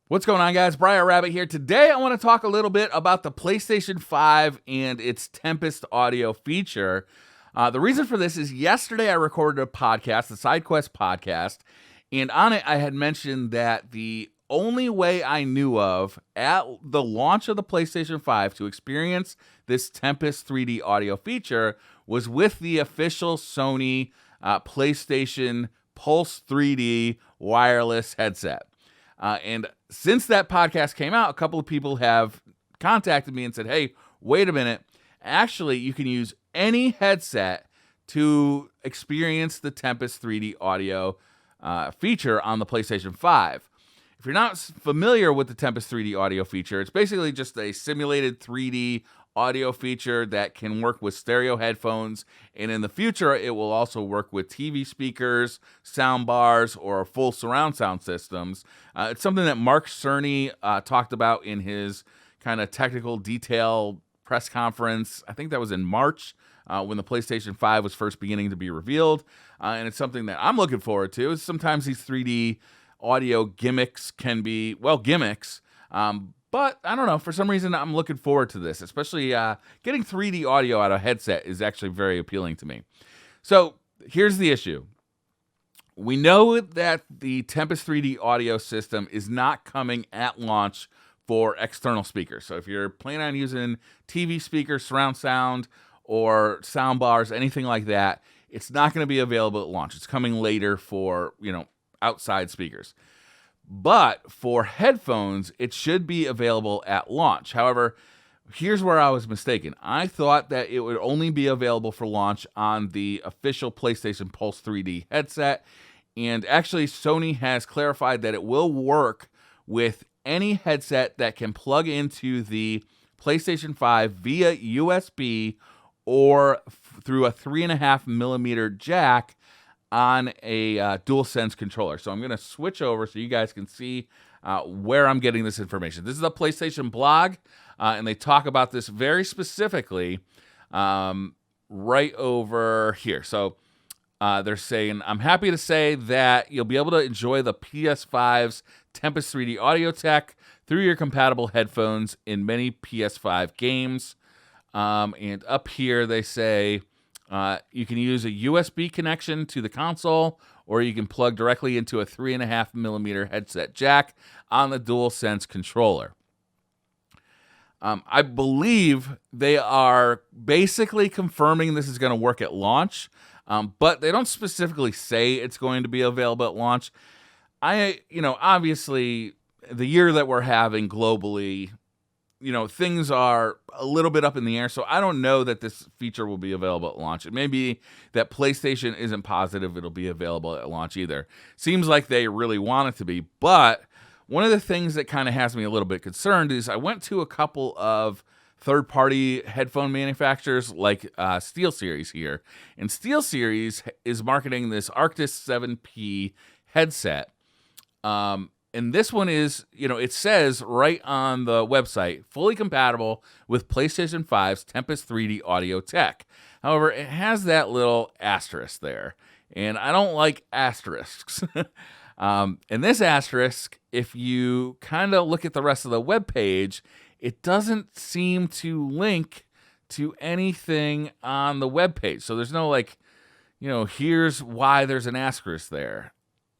What's going on, guys? Briar Rabbit here. Today, I want to talk a little bit about the PlayStation 5 and its Tempest audio feature. The reason for this is yesterday I recorded a podcast, the SideQuest podcast, and on it I had mentioned that the only way I knew of at the launch of the PlayStation 5 to experience this Tempest 3D audio feature was with the official Sony PlayStation Pulse 3D wireless headset. And since that podcast came out, a couple of people have contacted me and said, hey, wait a minute. Actually, you can use any headset to experience the Tempest 3D audio feature on the PlayStation 5. If you're not familiar with the Tempest 3D audio feature, it's basically just a simulated 3D audio feature that can work with stereo headphones, and in the future it will also work with TV speakers, soundbars, or full surround sound systems. It's something that Mark Cerny talked about in his kind of technical detail press conference. I think that was in March when the PlayStation 5 was first beginning to be revealed, and it's something that I'm looking forward to. Sometimes these 3D audio gimmicks can be, well, gimmicks, but I don't know, for some reason I'm looking forward to this, especially getting 3D audio out of a headset is actually very appealing to me. So here's the issue. We know that the Tempest 3D audio system is not coming at launch for external speakers. So if you're planning on using TV speakers, surround sound, or sound bars, anything like that, it's not going to be available at launch. It's coming later for, outside speakers. But for headphones, it should be available at launch. However, here's where I was mistaken. I thought that it would only be available for launch on the official PlayStation Pulse 3D headset. And actually, Sony has clarified that it will work with any headset that can plug into the PlayStation 5 via USB or through a 3.5mm jack on a DualSense controller. So I'm going to switch over so you guys can see where I'm getting this information. This is a PlayStation blog, and they talk about this very specifically right over here. So they're saying, I'm happy to say that you'll be able to enjoy the PS5's Tempest 3D audio tech through your compatible headphones in many PS5 games. And up here they say, you can use a USB connection to the console, or you can plug directly into a 3.5mm headset jack on the DualSense controller. I believe they are basically confirming this is going to work at launch, but they don't specifically say it's going to be available at launch. Obviously, the year that we're having globally, things are a little bit up in the air, so I don't know that this feature will be available at launch. It may be that PlayStation isn't positive it'll be available at launch either. Seems like they really want it to be, but one of the things that kind of has me a little bit concerned is I went to a couple of third-party headphone manufacturers like SteelSeries here, and SteelSeries is marketing this Arctis 7P headset. And this one is, it says right on the website, fully compatible with PlayStation 5's Tempest 3D audio tech. However, it has that little asterisk there, and I don't like asterisks. And this asterisk, if you kind of look at the rest of the web page, it doesn't seem to link to anything on the web page. So there's no here's why there's an asterisk there.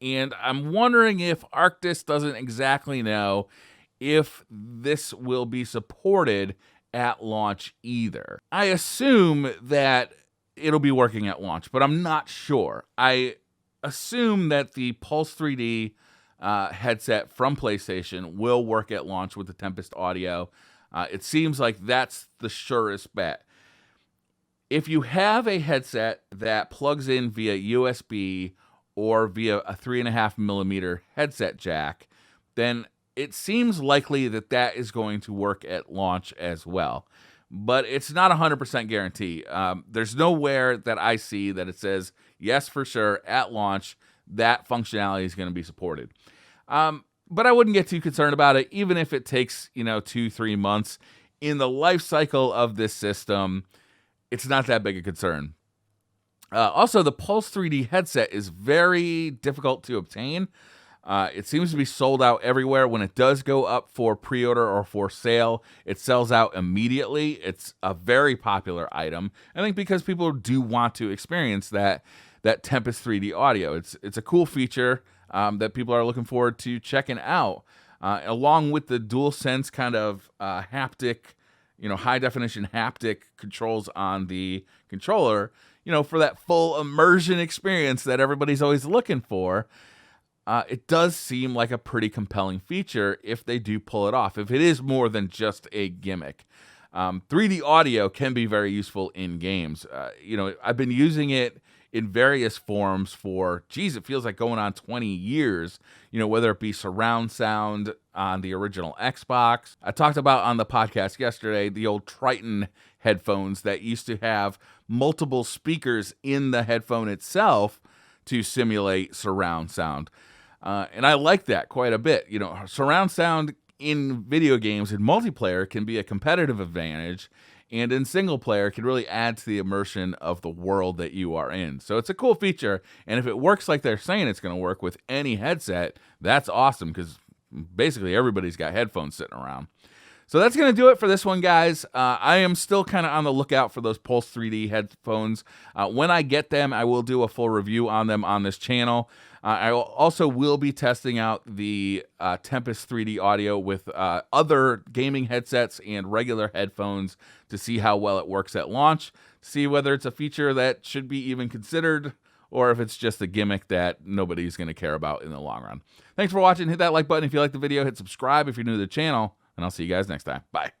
And I'm wondering if Arctis doesn't exactly know if this will be supported at launch either. I assume that it'll be working at launch, but I'm not sure. I assume that the Pulse 3D headset from PlayStation will work at launch with the Tempest audio. It seems like that's the surest bet. If you have a headset that plugs in via USB or via a 3.5mm headset jack, then it seems likely that that is going to work at launch as well. But it's not 100% guarantee. There's nowhere that I see that it says, yes, for sure, at launch, that functionality is going to be supported. But I wouldn't get too concerned about it, even if it takes, 2-3 months. In the life cycle of this system, it's not that big a concern. Also, the Pulse 3D headset is very difficult to obtain. It seems to be sold out everywhere. When it does go up for pre-order or for sale, it sells out immediately. It's a very popular item, I think, because people do want to experience that Tempest 3D audio. It's a cool feature that people are looking forward to checking out, along with the DualSense kind of haptic, high definition haptic controls on the controller, for that full immersion experience that everybody's always looking for. It does seem like a pretty compelling feature if they do pull it off, if it is more than just a gimmick. 3D audio can be very useful in games. I've been using it in various forms for, it feels like going on 20 years, whether it be surround sound on the original Xbox. I talked about on the podcast yesterday the old Triton headphones that used to have multiple speakers in the headphone itself to simulate surround sound. And I like that quite a bit. Surround sound in video games in multiplayer can be a competitive advantage, and in single player can really add to the immersion of the world that you are in. So it's a cool feature, and if it works like they're saying it's going to work with any headset, that's awesome, because basically everybody's got headphones sitting around. So that's going to do it for this one, guys. I am still kind of on the lookout for those Pulse 3D headphones. When I get them, I will do a full review on them on this channel. I also will be testing out the Tempest 3D audio with other gaming headsets and regular headphones to see how well it works at launch, see whether it's a feature that should be even considered, or if it's just a gimmick that nobody's going to care about in the long run. Thanks for watching. Hit that like button if you like the video. Hit subscribe if you're new to the channel, and I'll see you guys next time. Bye.